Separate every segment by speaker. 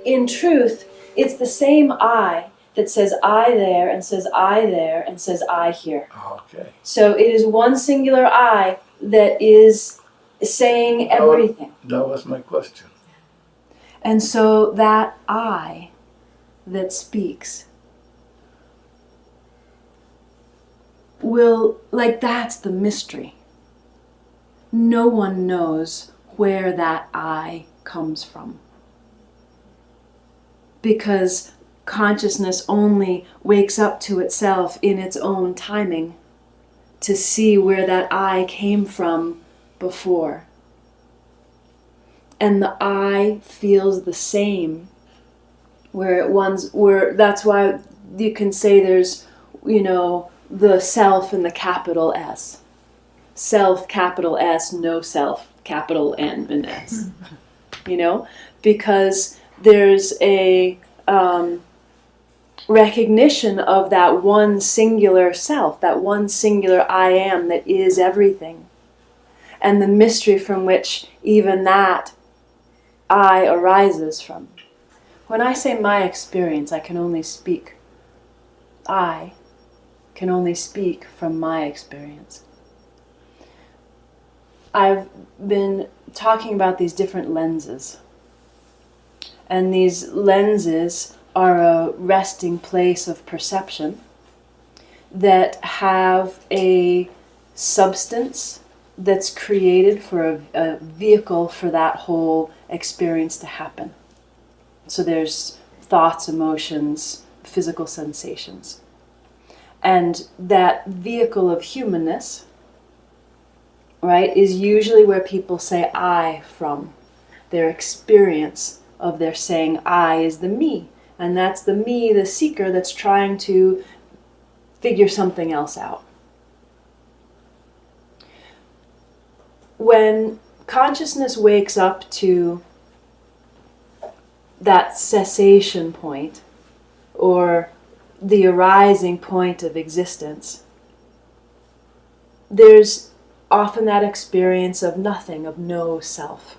Speaker 1: in truth, it's the same I that says I there and says I there and says I here.
Speaker 2: Okay.
Speaker 1: So it is one singular I that is saying everything.
Speaker 2: That was my question.
Speaker 1: And so that I that speaks will, like, that's the mystery. No one knows where that I comes from. Because consciousness only wakes up to itself in its own timing to see where that I came from before. And the I feels the same where that's why you can say there's, the self and the capital S. Self, capital S, no self, capital N and S. Because there's a recognition of that one singular self, that one singular I am that is everything. And the mystery from which even that I arises from. When I say my experience, I can only speak from my experience. I've been talking about these different lenses. And these lenses are a resting place of perception that have a substance that's created for a vehicle for that whole experience to happen. So there's thoughts, emotions, physical sensations. And that vehicle of humanness, right, is usually where people say I from. Their experience of their saying I is the me. And that's the me, the seeker, that's trying to figure something else out. When consciousness wakes up to that cessation point, or the arising point of existence, there's often that experience of nothing, of no self.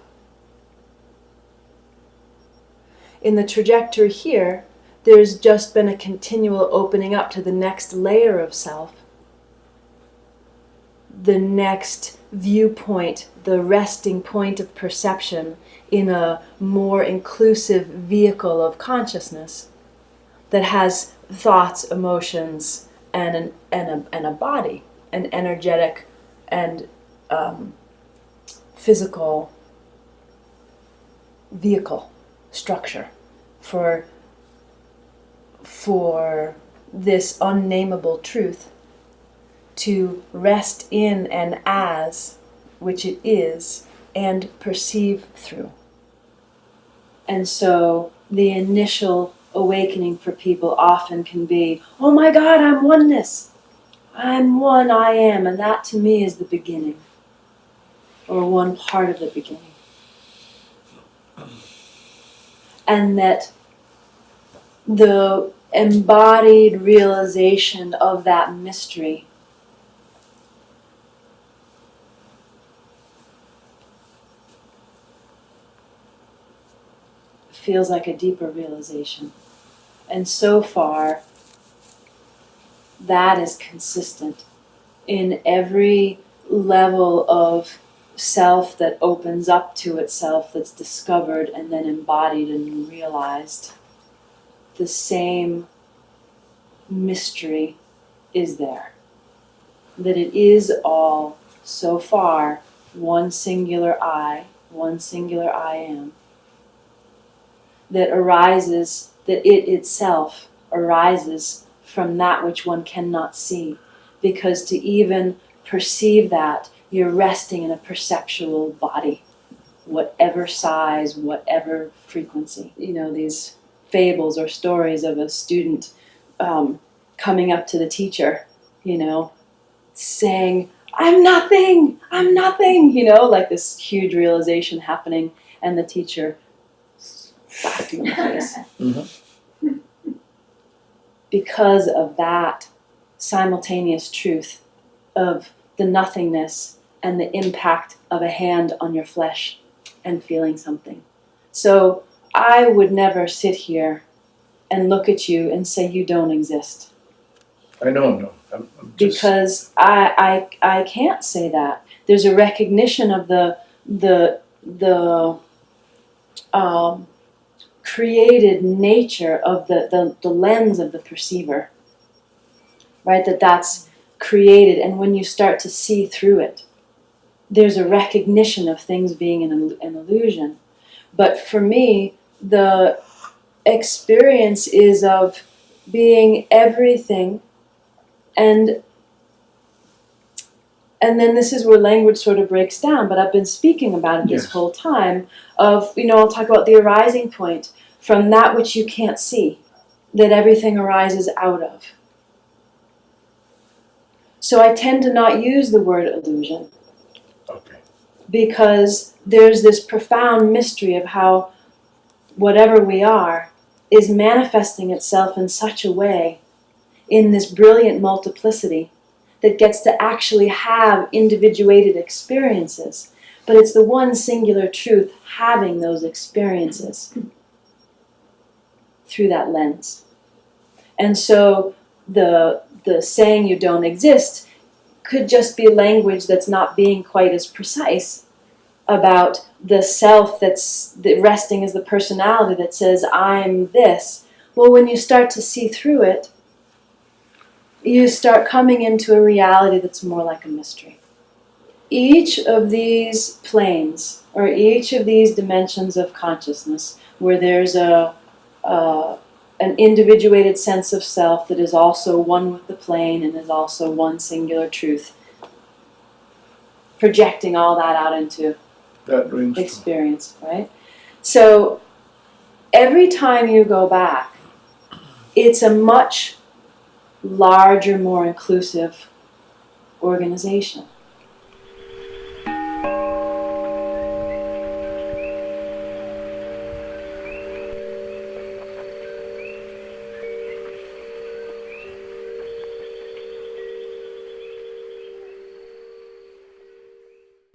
Speaker 1: In the trajectory here, there's just been a continual opening up to the next layer of self, the next viewpoint, the resting point of perception in a more inclusive vehicle of consciousness that has thoughts, emotions, and a body, an energetic and physical vehicle structure for this unnameable truth to rest in and as which it is and perceive through. And so the initial awakening for people often can be, oh my God, I'm oneness. I'm one, I am. And that to me is the beginning, or one part of the beginning. And that the embodied realization of that mystery feels like a deeper realization. And so far, that is consistent in every level of self that opens up to itself, that's discovered and then embodied and realized. The same mystery is there. That it is all, so far, one singular I am, that arises, that it itself arises from that which one cannot see. Because to even perceive that, you're resting in a perceptual body, whatever size, whatever frequency. These fables or stories of a student coming up to the teacher, saying, I'm nothing, like this huge realization happening, and the teacher back in the face.
Speaker 2: Mm-hmm.
Speaker 1: Because of that simultaneous truth of the nothingness and the impact of a hand on your flesh and feeling something. So I would never sit here and look at you and say you don't exist.
Speaker 2: I know. I'm just...
Speaker 1: Because I can't say that. There's a recognition of the created nature of the lens of the perceiver, right? That's created, and when you start to see through it, there's a recognition of things being an illusion. But for me, the experience is of being everything, and then this is where language sort of breaks down, but I've been speaking about it this
Speaker 2: Yes.
Speaker 1: whole time of, I'll talk about the arising point from that which you can't see, that everything arises out of. So I tend to not use the word illusion.
Speaker 2: Okay.
Speaker 1: Because there's this profound mystery of how whatever we are is manifesting itself in such a way in this brilliant multiplicity that gets to actually have individuated experiences. But it's the one singular truth having those experiences through that lens. And so the saying you don't exist could just be language that's not being quite as precise about the self that's resting as the personality that says, I'm this. Well, when you start to see through it, you start coming into a reality that's more like a mystery. Each of these planes, or each of these dimensions of consciousness, where there's an individuated sense of self that is also one with the plane and is also one singular truth, projecting all that out into
Speaker 2: That rings true.
Speaker 1: experience, right? So every time you go back, it's a much larger, more inclusive organization.